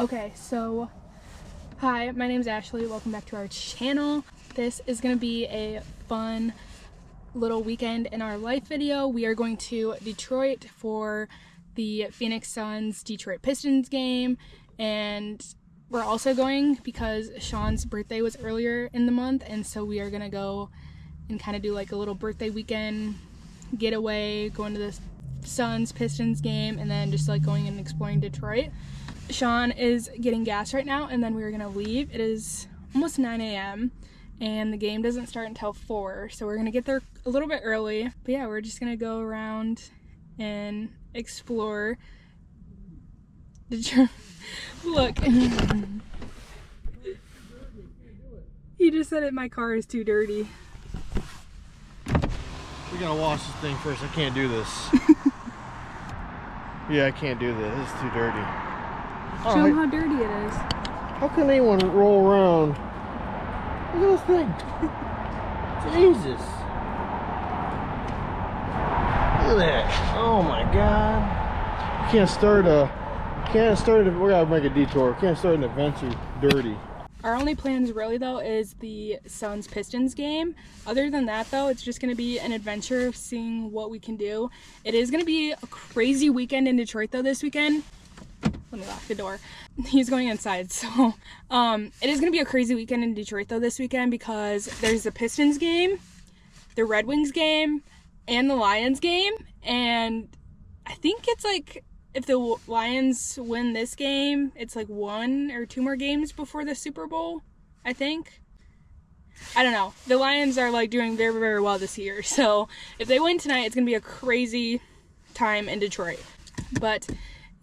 Okay, so hi, my name's Ashley. Welcome back to our channel. This is going to be a fun little weekend in our life video. We are going to Detroit for the Phoenix Suns Detroit Pistons game, and we're also going because Sean's birthday was earlier in the month, and so we are going to go and kind of do like a little birthday weekend getaway, going to the Suns Pistons game, and then just like going and exploring Detroit. Sean is getting gas right now, and then we're gonna leave. It is almost 9 a.m. and the game doesn't start until 4, so we're gonna get there a little bit early. But yeah, we're just gonna go around and explore Detroit. Look. He just said my car is too dirty. We gotta wash this thing first. I can't do this. Yeah, I can't do this. It's too dirty. Show him how dirty it is. How can anyone roll around? Look at this thing. Jesus. Look at that. Oh my God. Can't start we gotta make a detour. Can't start an adventure dirty. Our only plans really though is the Suns Pistons game. Other than that though, it's just gonna be an adventure of seeing what we can do. It is gonna be a crazy weekend in Detroit though this weekend. Let me lock the door. He's going inside. So it is gonna be a crazy weekend in Detroit though this weekend, because there's the Pistons game, the Red Wings game, and the Lions game. And I think it's like, if the Lions win this game, it's like 1 or 2 more games before the Super Bowl, I think. I don't know. The Lions are like doing very, very well this year. So if they win tonight, it's going to be a crazy time in Detroit. But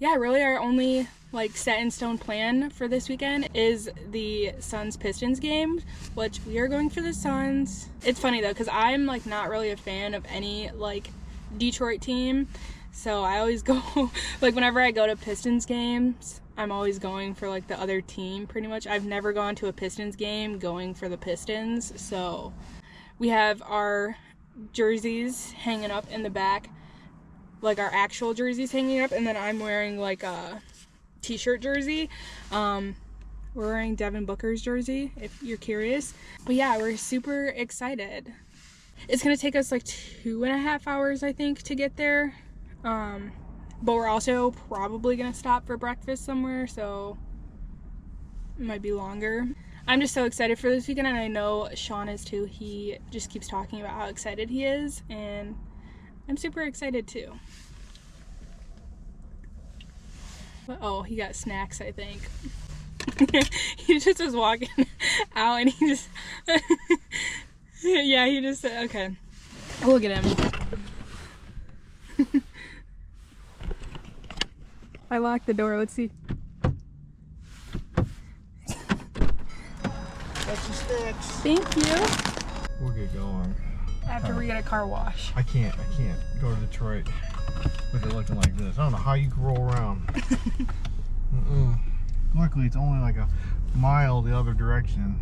yeah, really our only like set in stone plan for this weekend is the Suns Pistons game, which we are going for the Suns. It's funny though, because I'm like not really a fan of any like Detroit team. So I always go, like whenever I go to Pistons games, I'm always going for like the other team pretty much. I've never gone to a Pistons game going for the Pistons. So we have our jerseys hanging up in the back, like our actual jerseys hanging up, and then I'm wearing like a t-shirt jersey. We're wearing Devin Booker's jersey, if you're curious. But yeah, we're super excited. It's gonna take us like 2.5 hours, I think, to get there. But we're also probably gonna stop for breakfast somewhere, so it might be longer. I'm just so excited for this weekend, and I know Sean is too. He just keeps talking about how excited he is, and I'm super excited too. But, oh, he got snacks, I think. He just was walking out and he just yeah, he just said, okay, look at him. I locked the door. Let's see. Got some snacks. Thank you. We'll get going. After we get a car wash. I can't go to Detroit with it looking like this. I don't know how you can roll around. Luckily, it's only like a mile the other direction.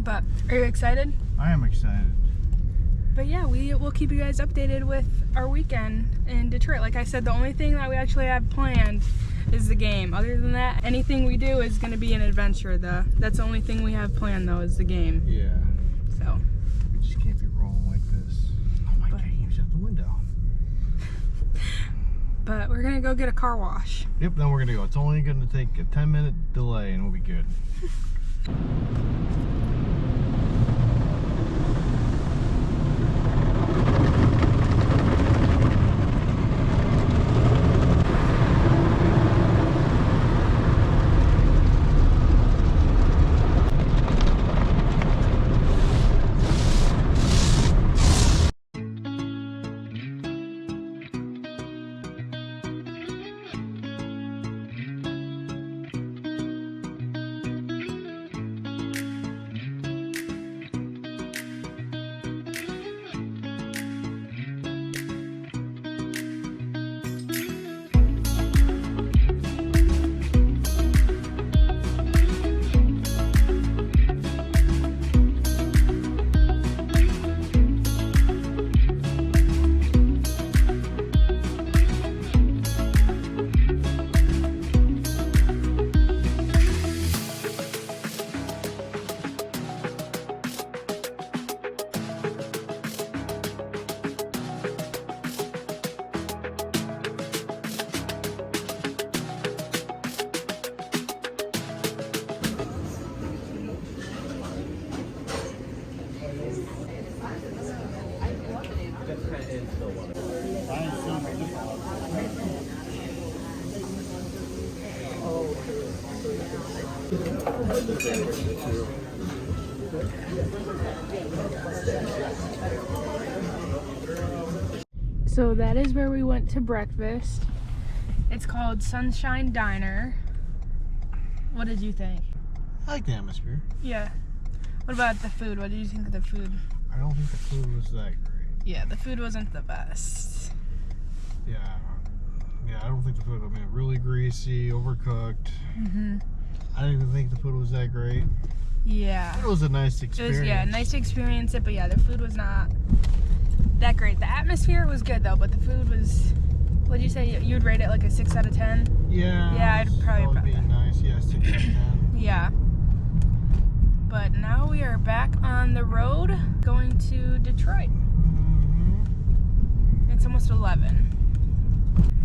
But are you excited? I am excited. But yeah, we will keep you guys updated with our weekend in Detroit. Like I said, the only thing that we actually have planned is the game. Other than that, anything we do is going to be an adventure. That's the only thing we have planned though, is the game. Yeah. So. We just can't be rolling like this. Oh my God, he was out the window. But we're going to go get a car wash. Yep, then we're going to go. It's only going to take a 10-minute delay and we'll be good. So that is where we went to breakfast. It's called Sunshine Diner. What did you think? I like the atmosphere. Yeah. What about the food? What did you think of the food? I don't think the food was that great. Yeah, the food wasn't the best. Yeah, I don't think the food, I mean, really greasy, overcooked. I didn't even think the food was that great. Yeah. It was a nice experience. It was, yeah, nice to experience it, but yeah, the food was not that great. The atmosphere was good though, but the food was, what'd you say? You would rate it like a 6 out of 10? Yeah. Yeah, I'd probably that would be that. nice. Yeah, 6 out of 10. Yeah. But now we are back on the road going to Detroit. It's almost 11.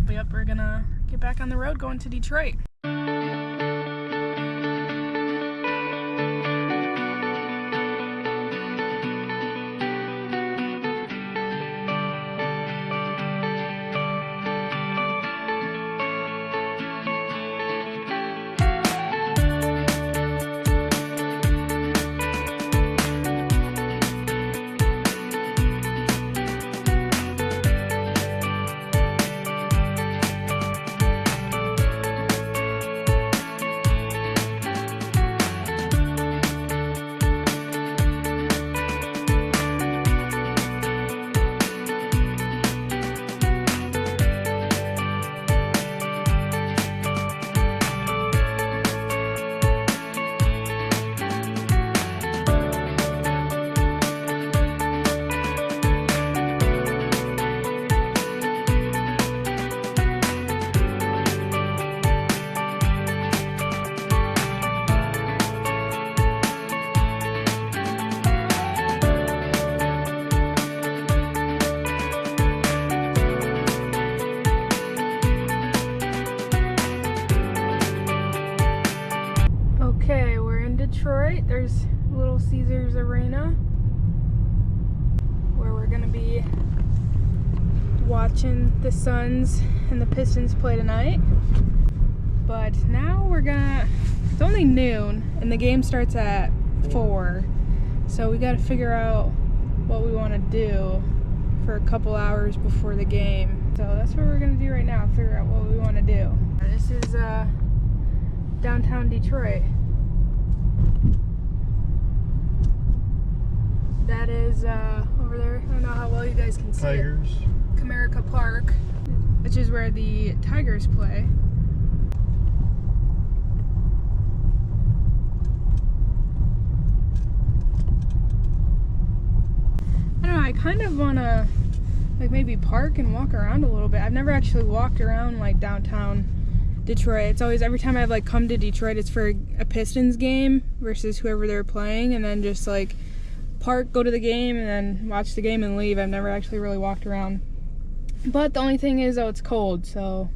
But yep, we're gonna get back on the road going to Detroit. Okay, we're in Detroit. There's Little Caesars Arena where we're gonna be watching the Suns and the Pistons play tonight. But now it's only noon and the game starts at 4. So we gotta figure out what we wanna do for a couple hours before the game. So that's what we're gonna do right now, figure out what we wanna do. This is downtown Detroit. That is over there. I don't know how well you guys can see Tigers. it. Comerica Park, which is where the Tigers play. I don't know, I kind of want to like maybe park and walk around a little bit. I've never actually walked around like downtown Detroit. It's always, every time I've like come to Detroit, it's for a Pistons game versus whoever they're playing, and then just like park, go to the game, and then watch the game and leave. I've never actually really walked around. But the only thing is, it's cold, so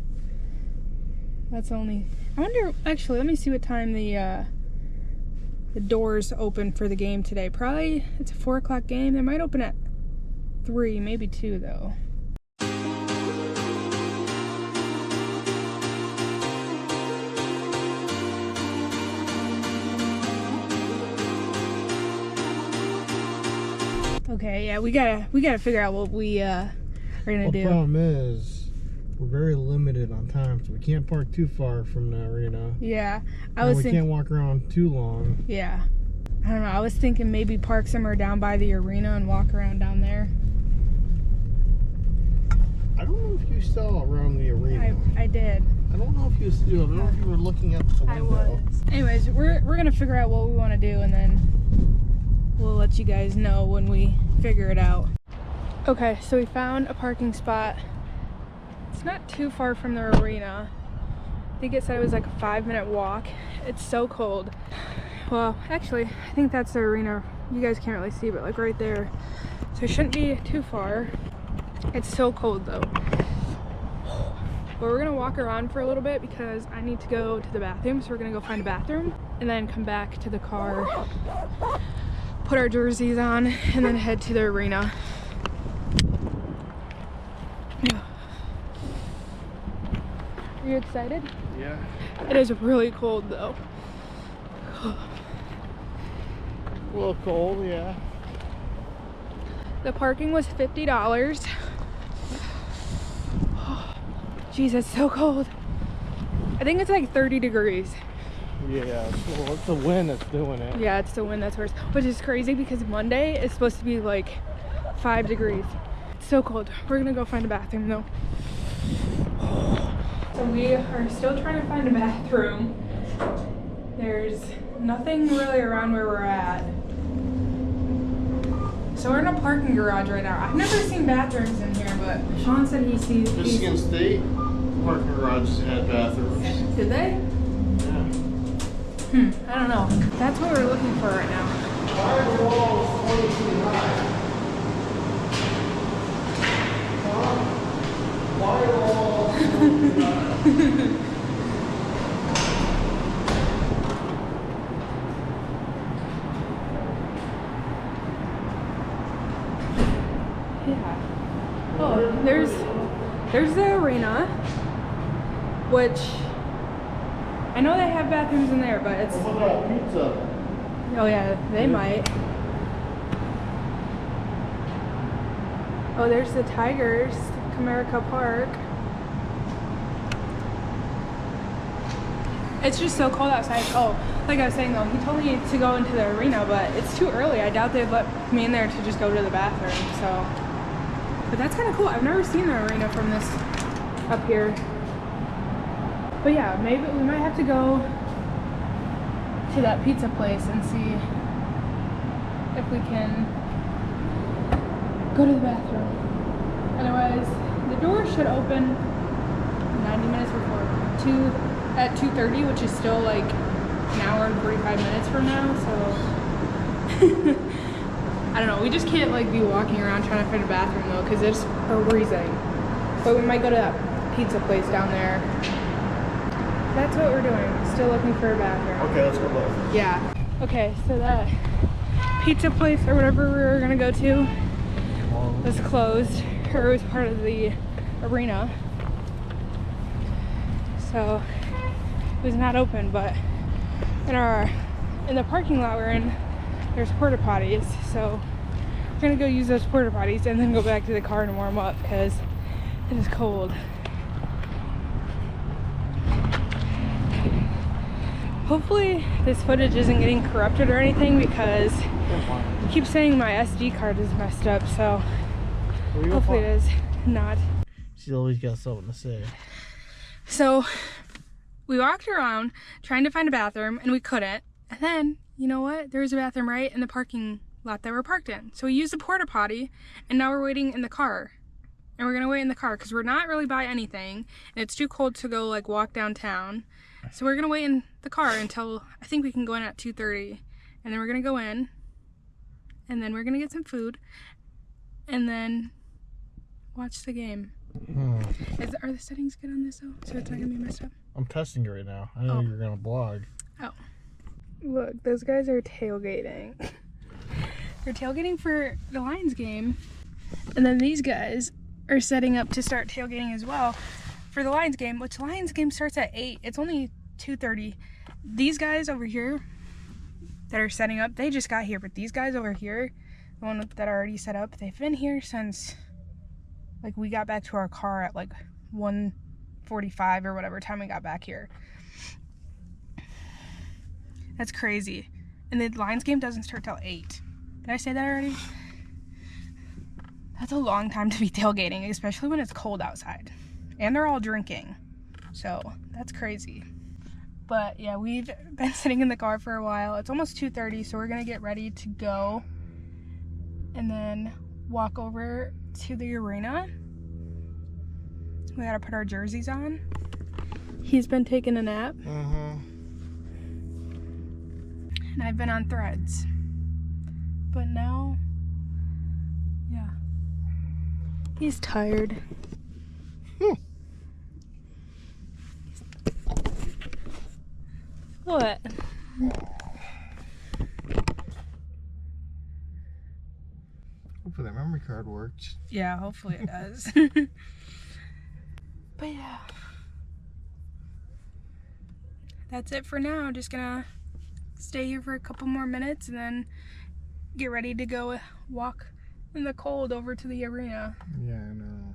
that's only. I wonder, actually, let me see what time the doors open for the game today. Probably it's a 4 o'clock game. They might open at 3, maybe 2 though. Okay, yeah, we gotta figure out what we are gonna do. The problem is we're very limited on time, so we can't park too far from the arena. Yeah, we can't walk around too long. Yeah, I don't know. I was thinking maybe park somewhere down by the arena and walk around down there. I don't know if you saw around the arena. I did. I don't know if you still. I don't know if you were looking at the window. I was. Anyways, we're gonna figure out what we want to do, and then we'll let you guys know when we figure it out. Okay, so we found a parking spot. It's not too far from the arena. I think it said it was like a 5-minute walk. It's so cold. Well, actually, I think that's the arena. You guys can't really see, but like right there. So it shouldn't be too far. It's so cold though. But we're gonna walk around for a little bit because I need to go to the bathroom. So we're gonna go find a bathroom and then come back to the car, put our jerseys on, and then head to the arena. you excited? Yeah. It is really cold though. A little cold, yeah. The parking was $50. Jeez, it's so cold. I think it's like 30 degrees. Yeah, well, it's the wind that's doing it. Yeah, it's the wind that's worse. Which is crazy because Monday is supposed to be like 5 degrees. It's so cold. We're gonna go find a bathroom though. So we are still trying to find a bathroom. There's nothing really around where we're at. So we're in a parking garage right now. I've never seen bathrooms in here, but Sean said he sees. Michigan State parking garages had bathrooms. Did they? Yeah. I don't know. That's what we're looking for right now. Why are the walls 20 feet high? Huh? Why are the walls 20 feet high? Yeah. Oh, there's the arena, which I know they have bathrooms in there, but it's. What about pizza? Oh yeah, they might. Oh, there's the Tigers, Comerica Park. It's just so cold outside. Oh, like I was saying though, he told me to go into the arena, but it's too early. I doubt they'd let me in there to just go to the bathroom, so. But that's kind of cool. I've never seen the arena from this up here. But yeah, maybe we might have to go to that pizza place and see if we can go to the bathroom. Otherwise, the door should open 90 minutes before at 2:30, which is still like an hour and 45 minutes from now. So I don't know. We just can't like be walking around trying to find a bathroom though, because it's freezing. But we might go to that pizza place down there. That's what we're doing. Still looking for a bathroom. Okay, let's go look. Yeah. Okay, so that pizza place or whatever we were gonna go to was closed, or it was part of the arena. So it was not open, but in the parking lot we're in, there's porta potties. So we're gonna go use those porta potties and then go back to the car and warm up because it is cold. Hopefully this footage isn't getting corrupted or anything because I keep saying my SD card is messed up, so hopefully it is not. She's always got something to say. So we walked around trying to find a bathroom and we couldn't. And then, you know what? There was a bathroom right in the parking lot that we're parked in. So we used the porta potty and now we're waiting in the car. And we're gonna wait in the car because we're not really by anything and it's too cold to go like walk downtown. So we're gonna wait in the car until I think we can go in at 2:30, and then we're gonna go in, and then we're gonna get some food, and then watch the game. Are the settings good on this though? So it's not gonna be messed up? I'm testing it right now. I know you're gonna blog. Oh. Look, those guys are tailgating. They're tailgating for the Lions game, and then these guys are setting up to start tailgating as well for the Lions game, which Lions game starts at 8. It's only 2:30. These guys over here that are setting up, they just got here, but these guys over here, the one that are already set up, they've been here since like we got back to our car at like 1:45 or whatever time we got back here. That's crazy. And the Lions game doesn't start till 8. Did I say that already? That's a long time to be tailgating, especially when it's cold outside. And they're all drinking. So that's crazy. But yeah, we've been sitting in the car for a while. It's almost 2:30, so we're gonna get ready to go and then walk over to the arena. We gotta put our jerseys on. He's been taking a nap. And I've been on Threads. But now, yeah. He's tired. What? Hopefully that memory card works. Yeah, hopefully it does. But yeah. that's it for now. Just gonna stay here for a couple more minutes and then get ready to go walk in the cold over to the arena. Yeah, I know.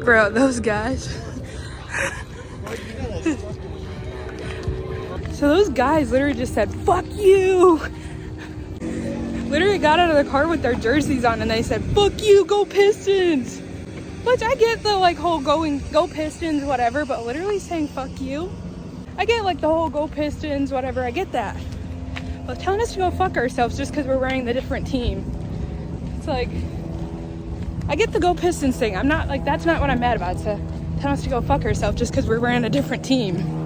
Bro, those guys. So those guys literally just said, "Fuck you." Literally got out of the car with their jerseys on and they said, "Fuck you, go Pistons." Which I get the like whole go Pistons, whatever, but literally saying "fuck you." I get like the whole go Pistons, whatever, I get that. But telling us to go fuck ourselves just because we're wearing the different team. It's like, I get the go Pistons thing. I'm not like, that's not what I'm mad about. So telling us to go fuck ourselves just because we're wearing a different team.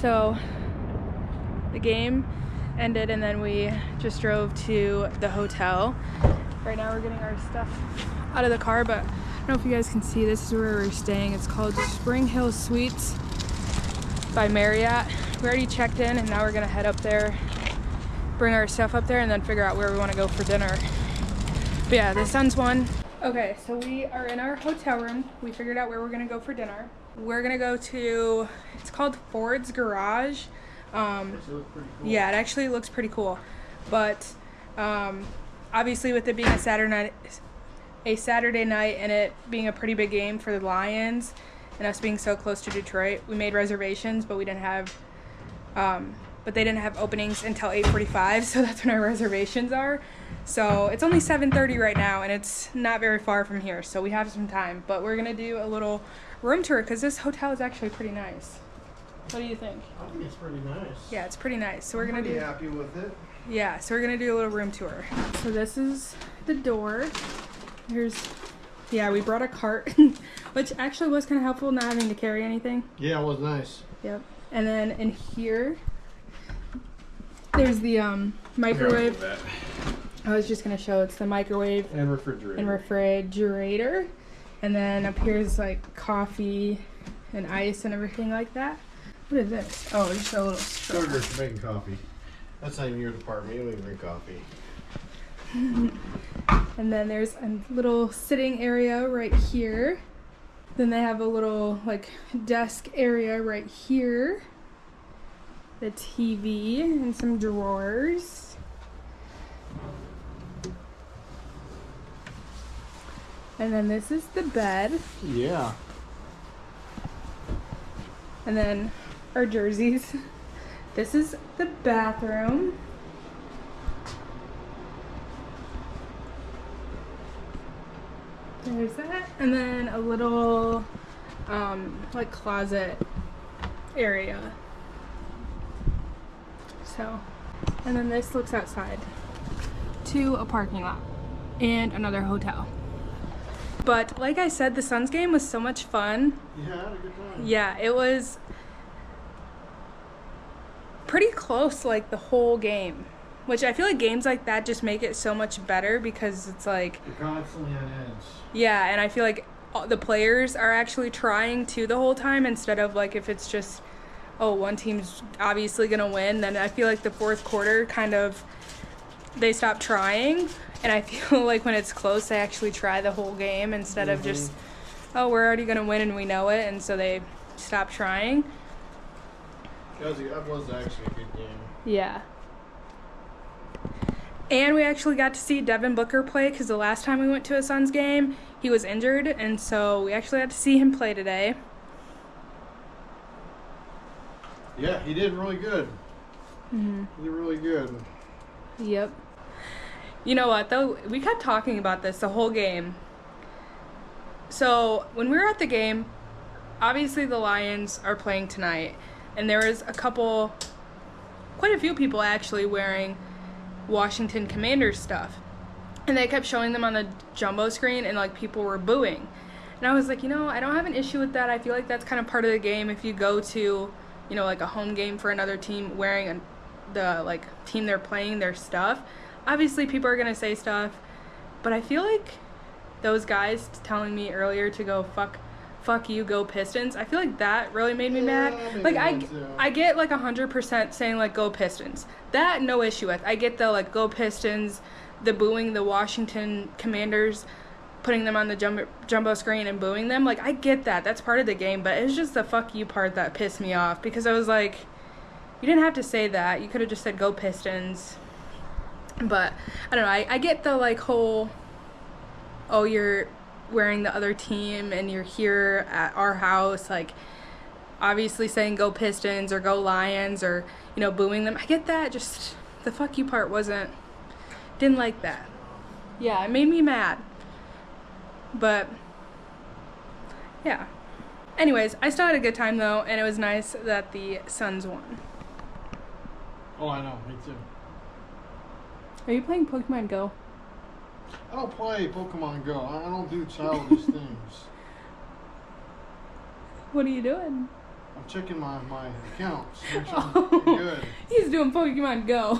So the game ended and then we just drove to the hotel. Right now we're getting our stuff out of the car, but I don't know if you guys can see, this is where we're staying. It's called Spring Hill Suites by Marriott. We already checked in and now we're gonna head up there, bring our stuff up there, and then figure out where we want to go for dinner. But yeah, the Suns won. Okay, so we are in our hotel room. We figured out where we're gonna go for dinner. We're gonna go to, it's called Ford's Garage. Cool. Yeah, it actually looks pretty cool. But obviously with it being a Saturday night and it being a pretty big game for the Lions and us being so close to Detroit, we made reservations, but we didn't have but they didn't have openings until 8:45, so that's when our reservations are. So it's only 7:30 right now, and it's not very far from here, so we have some time. But we're gonna do a little room tour because this hotel is actually pretty nice. What do you think? I think it's pretty nice. Yeah, it's pretty nice. So we're gonna Pretty happy with it. Yeah, so we're gonna do a little room tour. So this is the door. We brought a cart, which actually was kind of helpful not having to carry anything. Yeah, it was nice. Yep. And then in here, there's the microwave. I was just gonna show, it's the microwave And refrigerator. And then up here is like coffee and ice and everything like that. What is this? Oh, just a little straw. Sugar for making coffee. That's not even your department. You don't even drink coffee. And then there's a little sitting area right here. Then they have a little like desk area right here. The TV and some drawers. And then this is the bed. Yeah. And then our jerseys. This is the bathroom. There's that. And then a little like closet area. So, and then this looks outside to a parking lot and another hotel. But like I said, the Suns game was so much fun. Yeah, I had a good time. Yeah, it was pretty close like the whole game, which I feel like games like that just make it so much better because it's like You're constantly on edge. yeah, and I feel like the players are actually trying to the whole time instead of like if it's just one team's obviously gonna win, then I feel like the fourth quarter kind of they stop trying, and I feel like when it's close they actually try the whole game instead of just we're already gonna win and we know it, and so they stop trying. That was actually a good game. Yeah. And we actually got to see Devin Booker play because the last time we went to a Suns game, he was injured, and so we actually got to see him play today. Yeah, he did really good. Mm-hmm. He did really good. Yep. You know what, though? We kept talking about this the whole game. So when we were at the game, obviously the Lions are playing tonight, and there was quite a few people actually wearing Washington Commanders stuff, and they kept showing them on the jumbo screen, and like people were booing, and I was like, I don't have an issue with that. I feel like that's kind of part of the game. If you go to like a home game for another team wearing the like team they're playing their stuff, obviously people are gonna say stuff, but I feel like those guys telling me earlier to go fuck you, go Pistons, I feel like that really made me mad. Like I get like 100% saying like go Pistons, that no issue with. I get the like go Pistons, the booing the Washington Commanders, putting them on the jumbo screen and booing them, like I get that, that's part of the game, but it's just the fuck you part that pissed me off, because I was like, you didn't have to say that, you could have just said go Pistons. But I don't know, I get the like whole you're wearing the other team and you're here at our house, like obviously saying go Pistons or go Lions or booing them. I get that, just the fuck you part didn't like that. Yeah, it made me mad. But yeah, anyways, I still had a good time though, and it was nice that the Suns won. Oh, I know, me too. Are you playing Pokemon Go? I don't play Pokemon Go. I don't do childish things. What are you doing? I'm I'm checking my accounts. Make sure I'm good. He's doing Pokemon Go.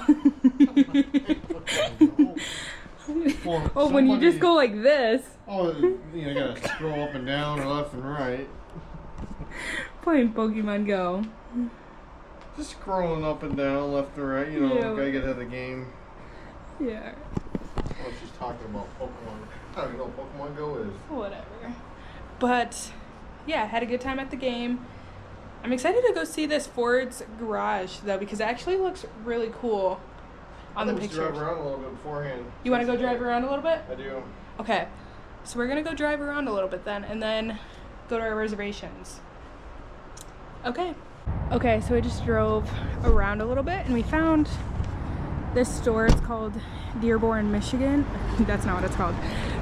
Well, when you just go like this. Oh, you know, you gotta scroll up and down or left and right. Playing Pokemon Go. Just scrolling up and down, left and right. You know, Yeah. gotta get ahead of the game. Yeah. I was just talking about Pokemon. I don't even know what Pokemon Go is. Whatever. But yeah, had a good time at the game. I'm excited to go see this Ford's garage though, because it actually looks really cool on the pictures. Drive around a little bit beforehand. You want to go drive around a little bit? I do. Okay. So we're gonna go drive around a little bit then, and then go to our reservations. Okay. Okay, so we just drove around a little bit and we found this store. It's called Dearborn, Michigan. That's not what it's called.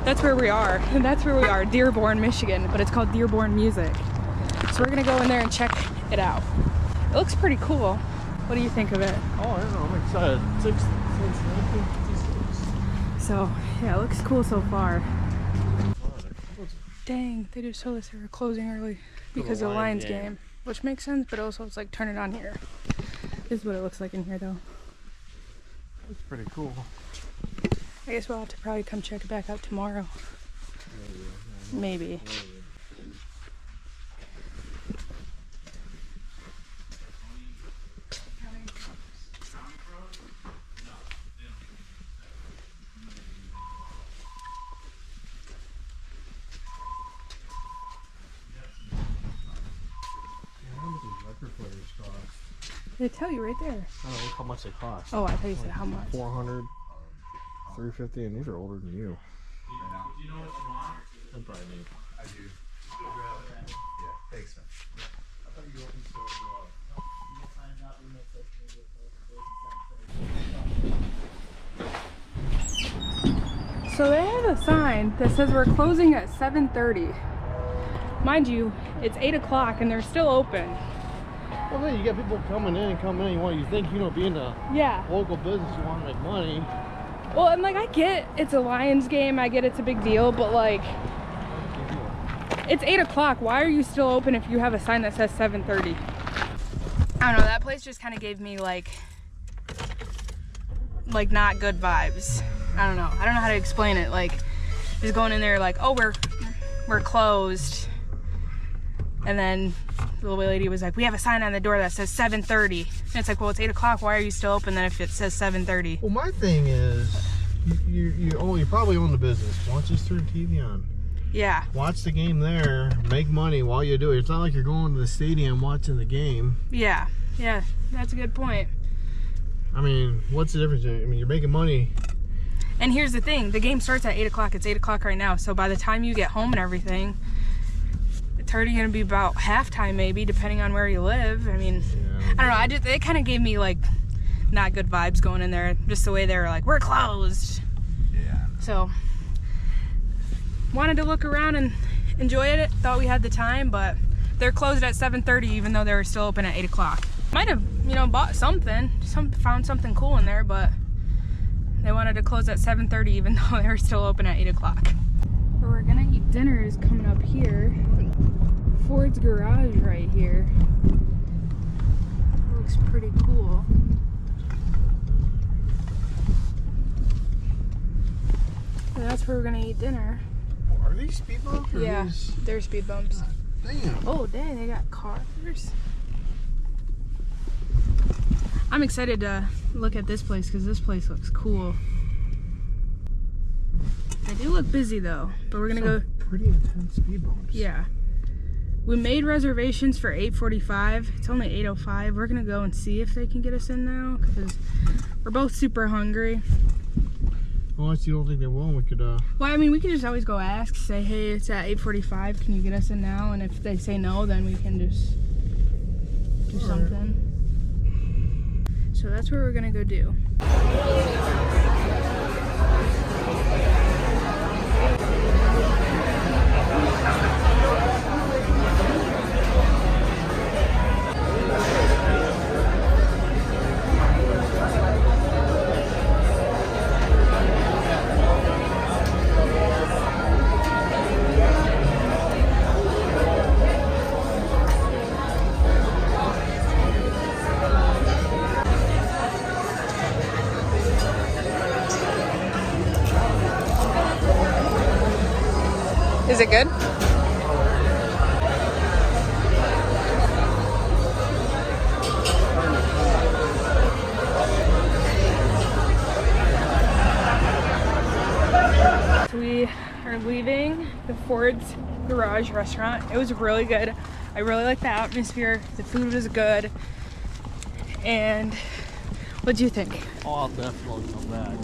That's where we are. That's where we are, Dearborn, Michigan, but it's called Dearborn Music. So we're gonna go in there and check it out. It looks pretty cool. What do you think of it? Oh, I don't know. I'm excited. Since 1956. So, yeah, it looks cool so far. Dang, they just told us they were closing early because of the Lions game. Which makes sense, but also it's like, turn it on here. This is what it looks like in here though. That's pretty cool. I guess we'll have to probably come check it back out tomorrow. Maybe. They tell you right there. I don't know how much they cost. Oh, I thought you said how much. 400, 350, and these are older than you. Do you know what you want? I'm probably need. I do. Yeah, thanks, man. I thought you opened so So they have a sign that says we're closing at 7:30. Mind you, it's 8 o'clock and they're still open. Well, then you got people coming in. You think, you know, being a Yeah. local business, you want to make money. Well, and like I get it's a Lions game, I get it's a big deal, but like it's 8 o'clock. Why are you still open if you have a sign that says 7:30? I don't know, that place just kind of gave me like not good vibes. I don't know how to explain it. Like just going in there like, oh, we're closed, and then the little lady was like, we have a sign on the door that says 7:30. And it's like, well, it's 8 o'clock. Why are you still open then if it says 7:30? Well, my thing is, you probably own the business. Watch this through TV on. Yeah. Watch the game there. Make money while you do it. It's not like you're going to the stadium watching the game. Yeah. Yeah. That's a good point. I mean, what's the difference? I mean, you're making money. And here's the thing. The game starts at 8 o'clock. It's 8 o'clock right now. So by the time you get home and everything, it's already going to be about halftime maybe, depending on where you live. I mean, yeah. I don't know. It kind of gave me like not good vibes going in there. Just the way they were like, we're closed. Yeah. So wanted to look around and enjoy it. Thought we had the time, but they're closed at 7:30 even though they were still open at 8 o'clock. Might have, you know, bought something. Found something cool in there, but they wanted to close at 7:30 even though they were still open at 8 o'clock. Where we're gonna eat dinner is coming up here. Ford's garage right here. Looks pretty cool. And that's where we're gonna eat dinner. Are these speed bumps? Yeah, they're speed bumps. Damn. Oh, dang, they got cars. I'm excited to look at this place because this place looks cool. They do look busy though, but we're gonna go. Pretty intense speed bumps. Yeah. We made reservations for 8:45. It's only 8:05. We're gonna go and see if they can get us in now because we're both super hungry. Unless you don't think they will, we could Well, I mean, we could just always go ask, say, hey, it's at 8:45. Can you get us in now? And if they say no, then we can just do something. So that's what we're gonna go do. it good? So we are leaving the Ford's Garage restaurant. It was really good. I really liked the atmosphere. The food was good. And what do you think? Oh, I'll definitely come back.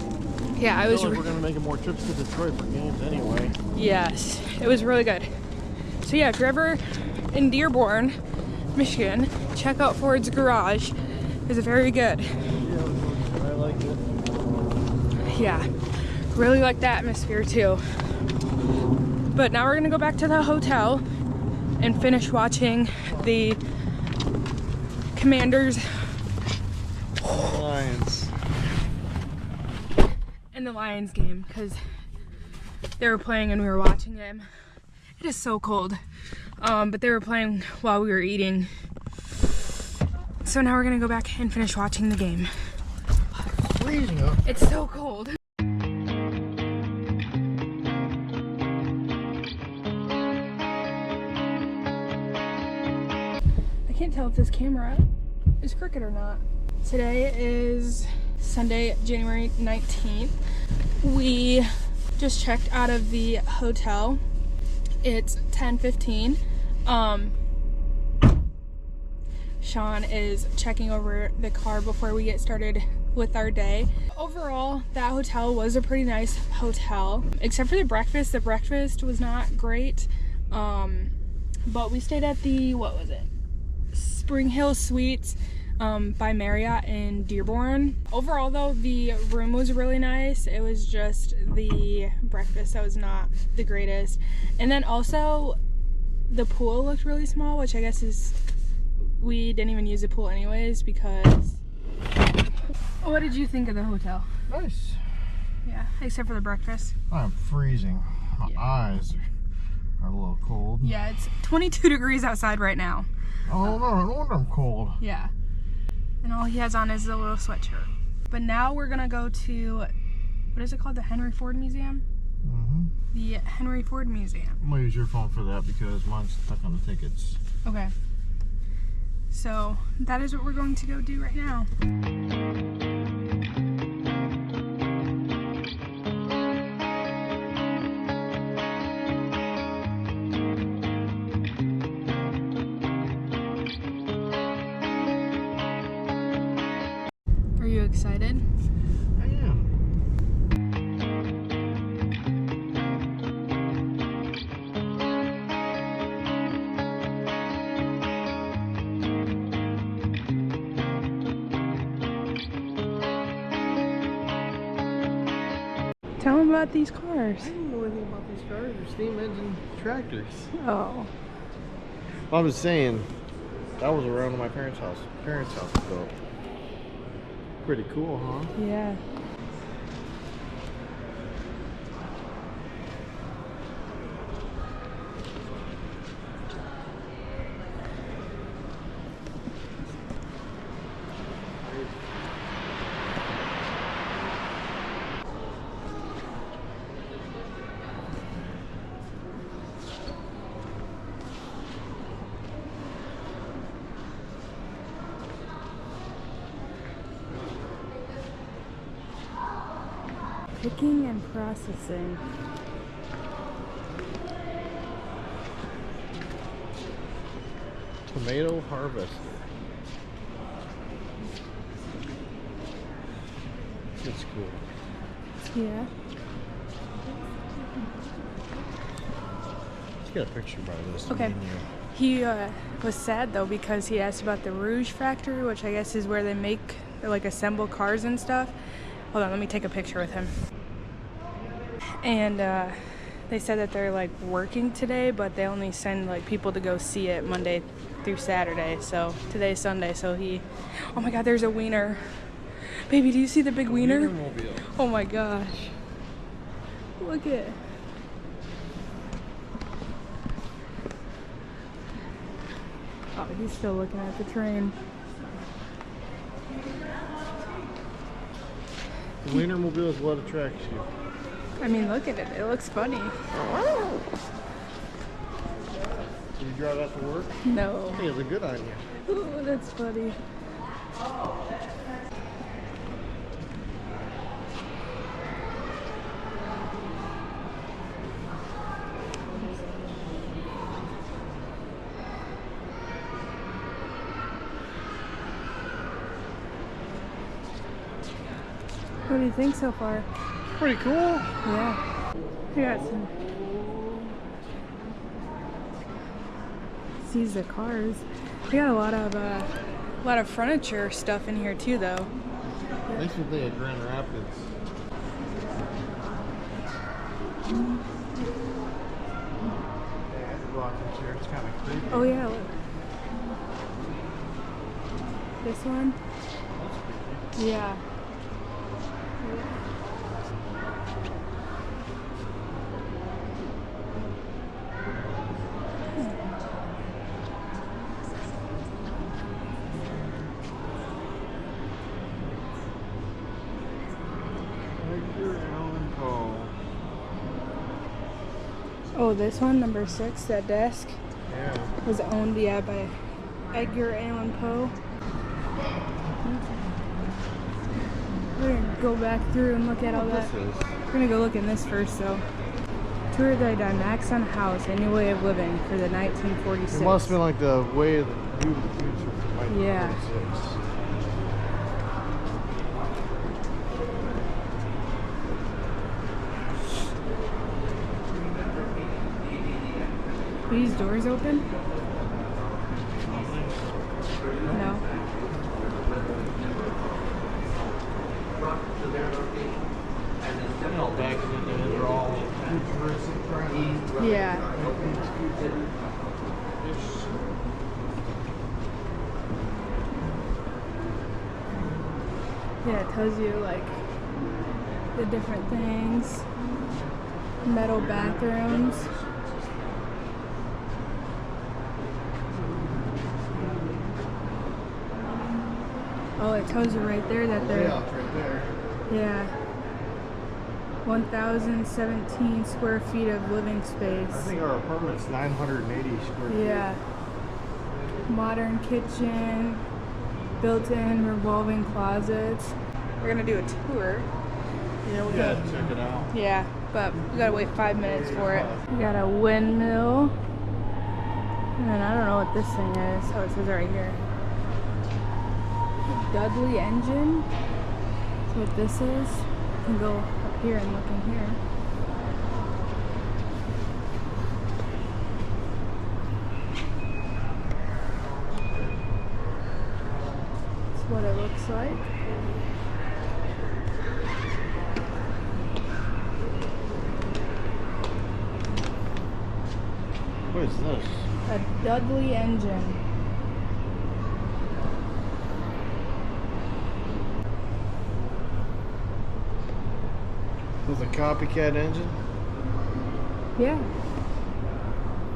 Yeah, I feel like we're gonna make more trips to Detroit for games anyway. Yes, it was really good. So yeah, if you're ever in Dearborn, Michigan, check out Ford's Garage. It's very good. Yeah, I like it. Yeah, really like the atmosphere too. But now we're gonna go back to the hotel and finish watching the Commanders Lions. and the Lions game because they were playing and we were watching them. It is so cold, but they were playing while we were eating. So now we're gonna go back and finish watching the game. Freezing up. It's so cold. I can't tell if this camera is crooked or not. Today is Sunday, January 19th. We just checked out of the hotel. It's 10:15. Sean is checking over the car before we get started with our day. Overall, that hotel was a pretty nice hotel, except for the breakfast. The breakfast was not great, but we stayed at the, what was it? Spring Hill Suites by Marriott in Dearborn. Overall though, the room was really nice. It was just the breakfast that was not the greatest. And then also the pool looked really small, which I guess is, we didn't even use the pool anyways because... What did you think of the hotel? Nice. Yeah, except for the breakfast. I'm freezing. My eyes are a little cold. Yeah, it's 22 degrees outside right now. Oh no, no wonder I'm cold. Yeah. And all he has on is a little sweatshirt. But now we're gonna go to, what is it called? The Henry Ford Museum? Mm-hmm. The Henry Ford Museum. I'm gonna use your phone for that because mine's stuck on the tickets. Okay. So that is what we're going to go do right now. Are you excited? I am. Tell them about these cars. I don't know anything about these cars. They're steam engine tractors. Oh. I was saying, that was around my parents' house. So pretty cool, huh? Yeah. Picking and processing. Tomato harvester. It's cool. Yeah. Let's get a picture by this. Okay. Menu. He was sad though because he asked about the Rouge factory, which I guess is where they make, like, assemble cars and stuff. Hold on, let me take a picture with him. And they said that they're like working today, but they only send like people to go see it Monday through Saturday. So today's Sunday, so he, oh my God, there's a wiener. Baby, do you see the big wiener? Oh my gosh. Look it. Oh, he's still looking at the train. The Wienermobile is what attracts you. I mean, look at it. It looks funny. You drive that to work? No. I think it's a good idea. Ooh, that's funny. What do you think so far? Pretty cool. Yeah. We got some. These the cars. We got a lot of furniture stuff in here too, though. Makes me think of Grand Rapids. Yeah, it's a rocking chair. It's kind of creepy. Oh yeah, look. This one? That's creepy. Yeah. Oh, this one, number 6, that desk, Yeah. was owned, yeah, by Edgar Allan Poe. We're gonna go back through and look at all that. We're gonna go look in this first, though. Tour the Dynaxon House, a new way of living for the 1946. It must have been like the way of the view of the future from 1946. Are these doors open? No. You know, back in the day, they were all futuristic, trying to Yeah. Yeah, it tells you like the different things. Metal bathrooms. Oh, it tells you right there that they're, Yeah, it's right there. yeah, 1,017 square feet of living I space. think our apartment's 980 square feet. Yeah. Modern kitchen, built-in revolving closets. We're gonna do a tour. Yeah, we gotta check it out. Yeah, but we gotta wait 5 minutes for it. We got a windmill. And then I don't know what this thing is. Oh, it says it right here. Dudley engine. That's what this is. You can go up here and look in here. That's what it looks like. What is this? A Dudley engine. With a copycat engine? Yeah.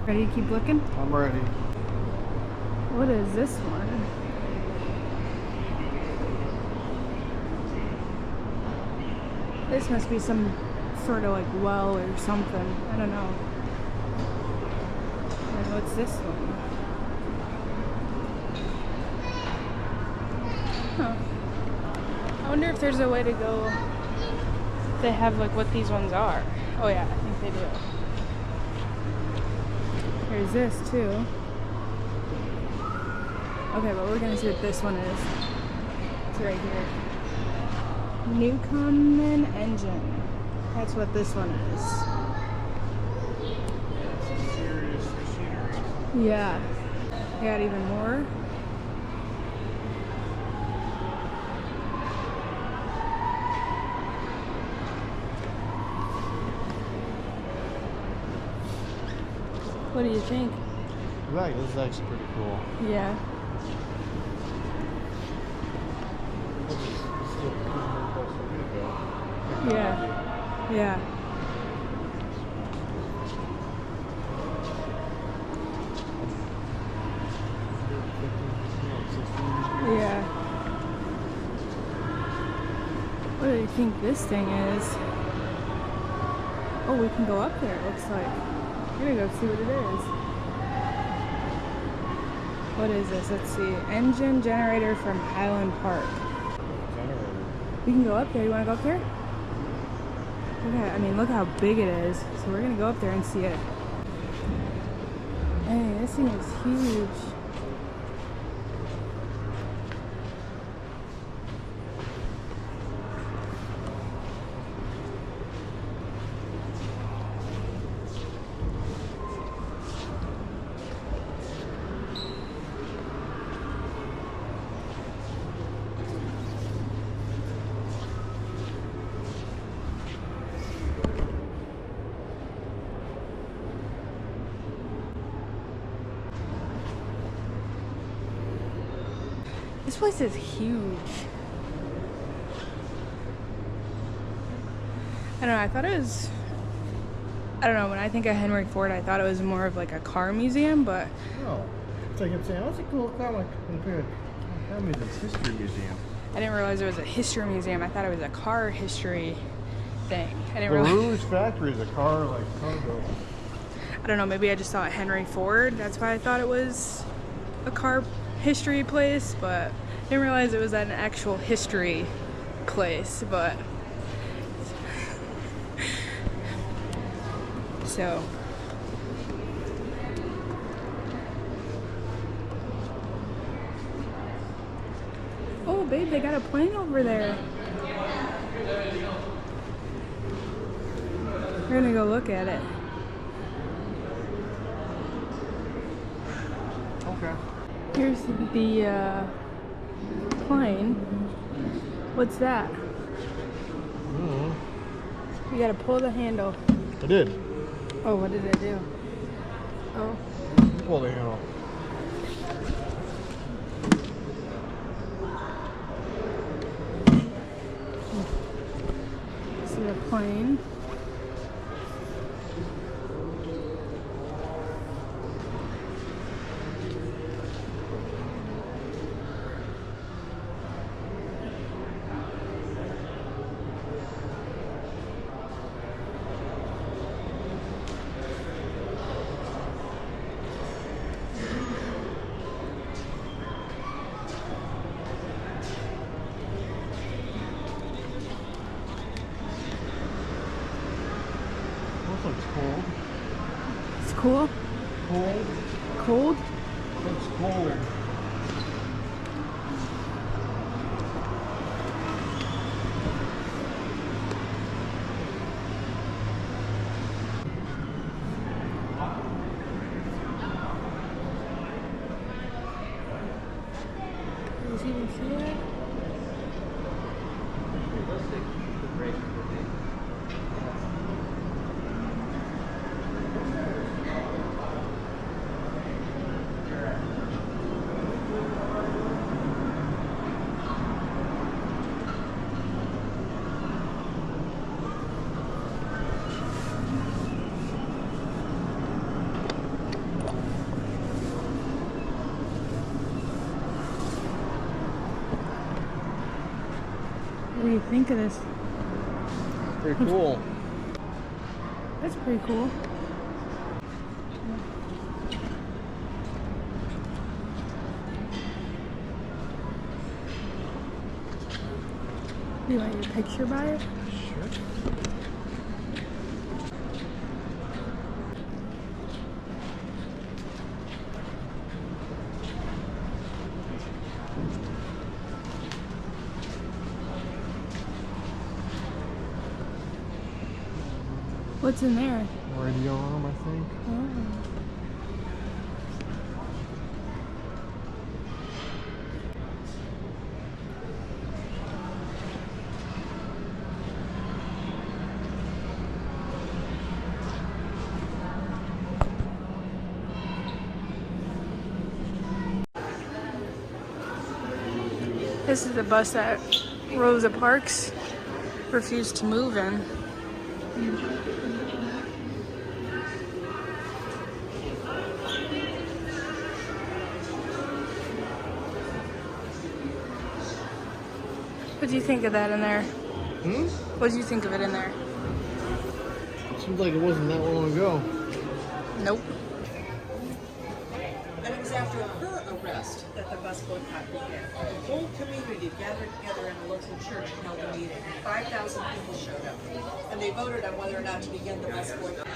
Ready to keep looking? I'm ready. What is this one? This must be some sort of like well or something. I don't know. And what's this one? Huh. I wonder if there's a way to go. They have like what these ones are. Oh yeah, I think they do. There's this too. Okay, but we're gonna see what this one is. It's right here. Newcomen engine. That's what this one is. Some serious machinery. Yeah. Got even more. What do you think? Right, this is actually pretty cool. Yeah. Yeah. Yeah. Yeah. What do you think this thing is? Oh, we can go up there, it looks like. We're gonna go see what it is. What is this? Let's see. Engine generator from Highland Park. We can go up there. You want to go up there? Okay. I mean, look how big it is. So we're gonna go up there and see it. Hey, this thing is huge. This place is huge. I don't know, I thought it was, I don't know, when I think of Henry Ford, I thought it was more of like a car museum, but... Oh, it's like I'm saying, what's a cool car like compared to car museum's history museum? I didn't realize it was a history museum. I thought it was a car history thing. I didn't realize... Rouge Factory is a car, like, car building. I don't know, maybe I just thought Henry Ford. That's why I thought it was a car history place, but I didn't realize it was an actual history place, but so oh babe, they got a plane over there. We're gonna go look at it. Okay. Here's the plane. What's that? You gotta pull the handle. I did. Oh, what did I do? Oh. Pull the handle. See the plane. Looks cold. It's cool. Cold. Cold? Looks cold. Does he even see that? What do you think of this? Pretty cool. That's pretty cool. Do you want your picture by it? Sure. What's in there? Radio arm, I think. Oh. This is the bus that Rosa Parks refused to move in. What do you think of that in there? What do you think of it in there? It seems like it wasn't that long ago. Nope. And it was after her arrest that the bus boycott began. The whole community gathered together in a local church and held a meeting. 5,000 people showed up, and they voted on whether or not to begin the bus boycott.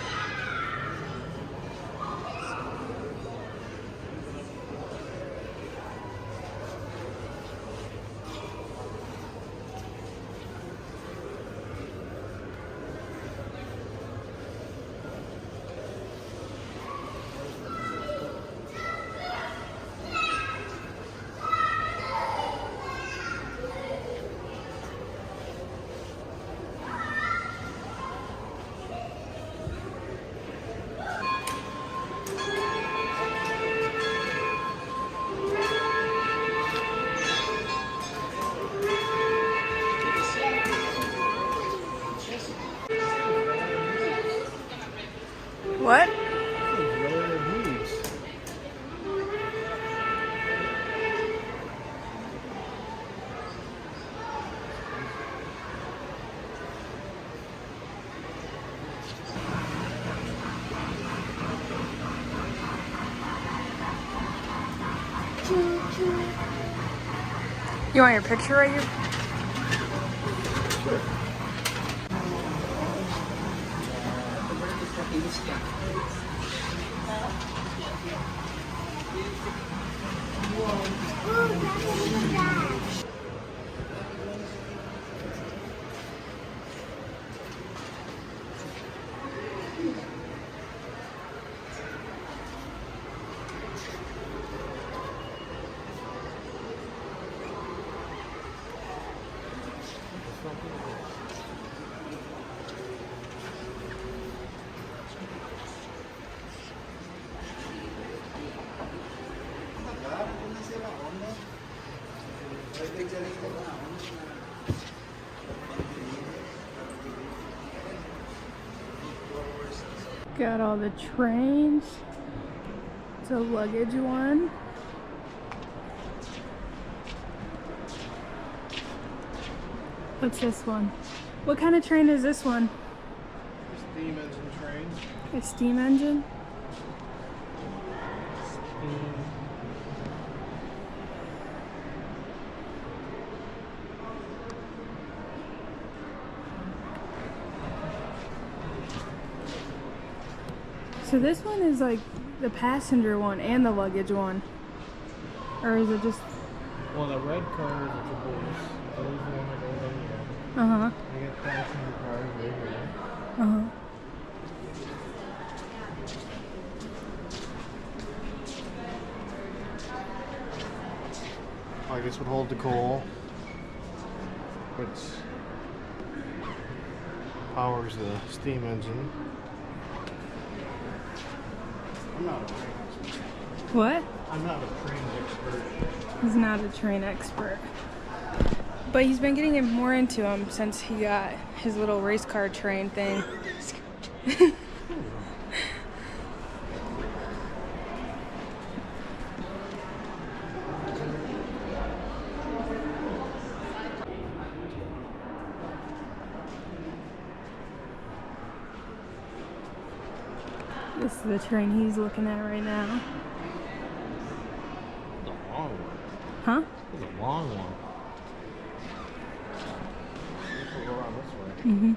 What? You want your picture right here? Got all the trains. It's a luggage one. What's this one? What kind of train is this one? Steam engine train. A steam engine? So this one is like the passenger one and the luggage one. Or is it just... Well, the red car is the caboose. Those are the one that goes in here. Uh-huh. You get passenger cars right here. Uh-huh. I guess would hold the coal, which powers the steam engine. I'm not a train expert. What? I'm not a train expert. He's not a train expert. But he's been getting more into them since he got his little race car train thing. This is the train he's looking at right now. The long one. Huh? The long one. We'll go around this way. Mm-hmm.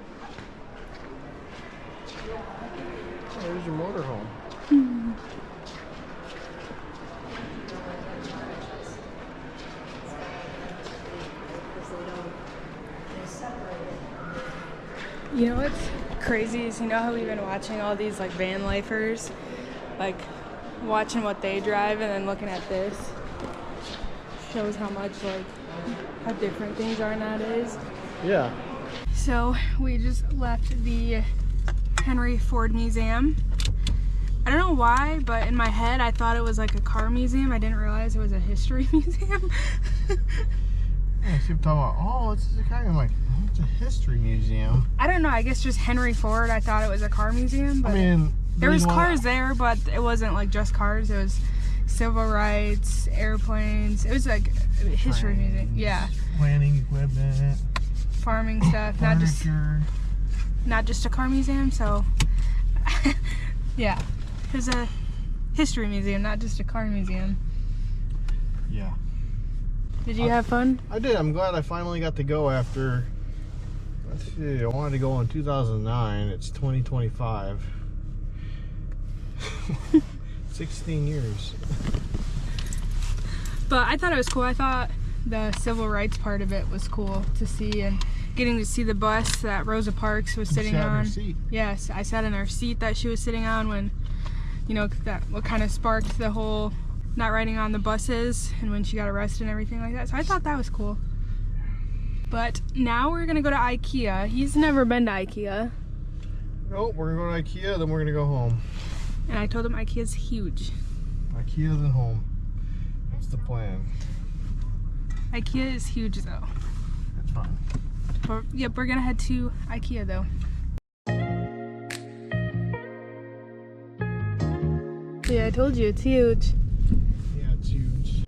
Oh, there's your motorhome. Mm-hmm. You know what's crazy is, you know how we've been watching all these like van lifers, like watching what they drive and then looking at this shows how much like how different things are nowadays. Yeah. So we just left the Henry Ford Museum. I don't know why, but in my head I thought it was like a car museum. I didn't realize it was a history museum. Yeah, I keep talking about, oh, it's a kind of like, oh, it's a history museum. I don't know, I guess just Henry Ford, I thought it was a car museum, but I mean, there was cars there, but it wasn't like just cars. It was civil rights, airplanes. It was like a history museum. Yeah. Planning equipment. Farming stuff, not just a car museum. So yeah, it was a history museum, not just a car museum. Yeah. Did you have fun? I did. I'm glad I finally got to go after. Let's see. I wanted to go in 2009. It's 2025. 16 years. But I thought it was cool. I thought the civil rights part of it was cool to see, and getting to see the bus that Rosa Parks was sitting sat in her on. seat. Yes, I sat in her seat that she was sitting on when, you know, that what kind of sparked the whole not riding on the buses and when she got arrested and everything like that. So I thought that was cool. But now we're gonna go to Ikea. He's never been to Ikea. Nope, we're gonna go to Ikea, then we're gonna go home. And I told him Ikea's huge. Ikea, then home. That's the plan. Ikea is huge though. That's fine. But, yep, we're gonna head to Ikea though. Yeah, I told you, it's huge. Yeah, it's huge.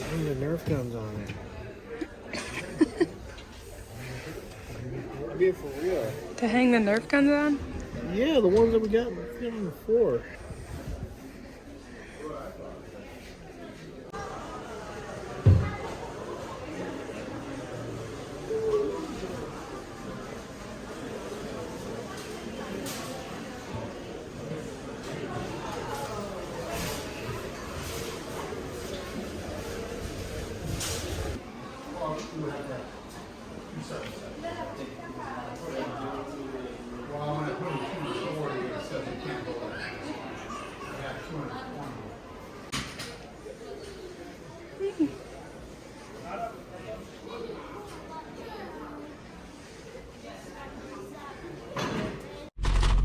Hang the Nerf guns on it. Be for real. To hang the Nerf guns on? Yeah, the ones that we got on the floor.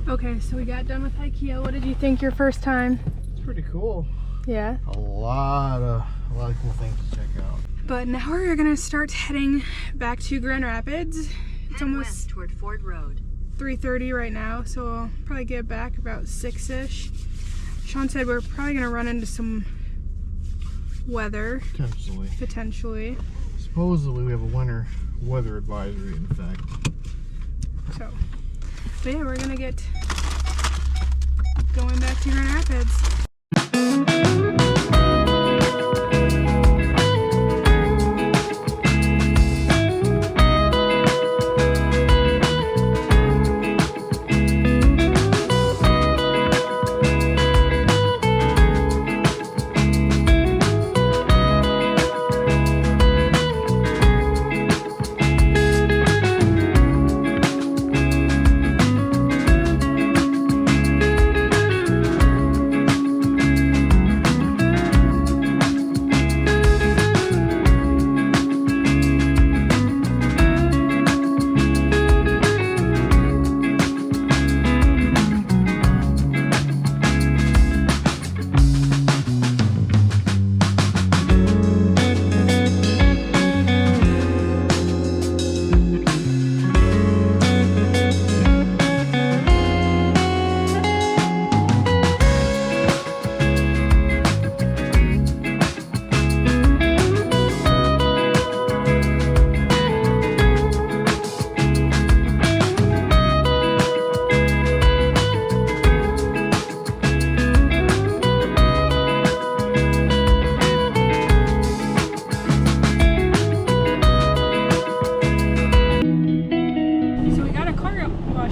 Okay, so we got done with Ikea. What did you think your first time? It's pretty cool. Yeah. A lot of cool things to check out. But now we're gonna start heading back to Grand Rapids. It's almost toward Ford Road. 3:30 right now, so we'll probably get back about 6-ish. Sean said we're probably gonna run into some weather, potentially. Supposedly we have a winter weather advisory in effect. So, but yeah, we're gonna get going back to Grand Rapids.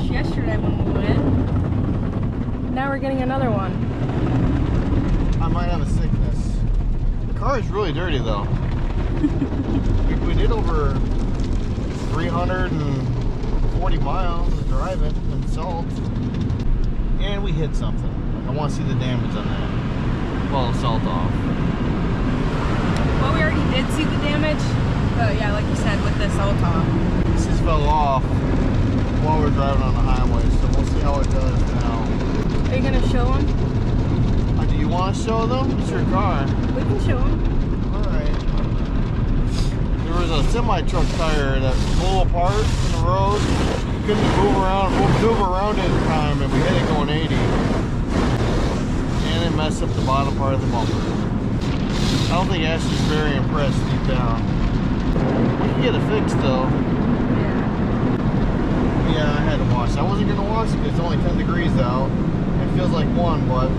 Yesterday when we went. Now we're getting another one. I might have a sickness. The car is really dirty though. we did over 340 miles of driving and salt. And we hit something. I want to see the damage on that. Well, the salt off. Well, we already did see the damage. But yeah, like you said, with the salt off. This just fell off while we're driving on the highway, so we'll see how it does now. Are you gonna show them? Do you want to show them? It's your car. We can show them. Alright. There was a semi-truck tire that blew apart in the road. Couldn't move around it in time, and we hit it going 80. And it messed up the bottom part of the bumper. I don't think Ashley's very impressed deep down. We can get it fixed though. Yeah. Yeah, I had to wash. I wasn't gonna wash it because it's only 10 degrees out. It feels like 1, but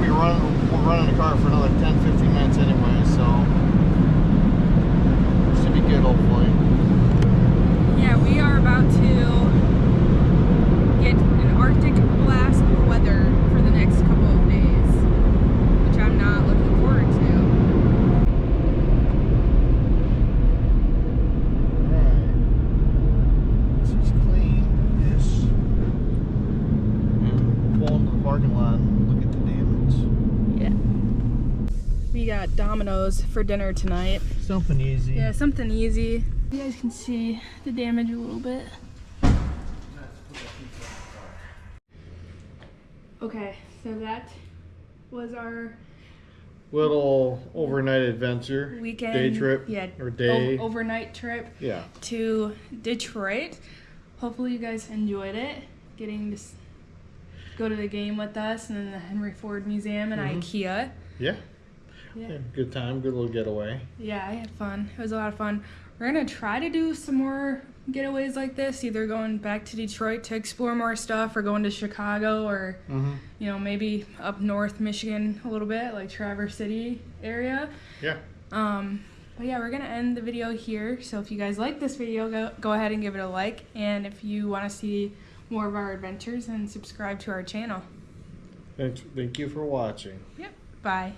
we're running the car for another 10-15 minutes anyway, so should be good hopefully. Yeah, we are about to get an Arctic blast weather for the next couple of days, which I'm not looking forward to. Alright. This is clean-ish. And pull into the parking lot and look at the damage. Yeah. We got Domino's for dinner tonight. Something easy. Yeah, something easy. You guys can see the damage a little bit. Okay, so that was our Little overnight adventure. weekend Day trip. Yeah, Or day. overnight trip Yeah. to Detroit. Hopefully you guys enjoyed it. Getting to go to the game with us, and then the Henry Ford Museum and Ikea. Yeah. Yeah. Good time. Good little getaway. Yeah, I had fun. It was a lot of fun. We're gonna try to do some more getaways like this, either going back to Detroit to explore more stuff, or going to Chicago, or you know, maybe up north Michigan a little bit, like Traverse City area. Yeah. But yeah, we're gonna end the video here. So if you guys like this video, go ahead and give it a like, and if you want to see more of our adventures, then subscribe to our channel. Thank you for watching. Yep. Bye.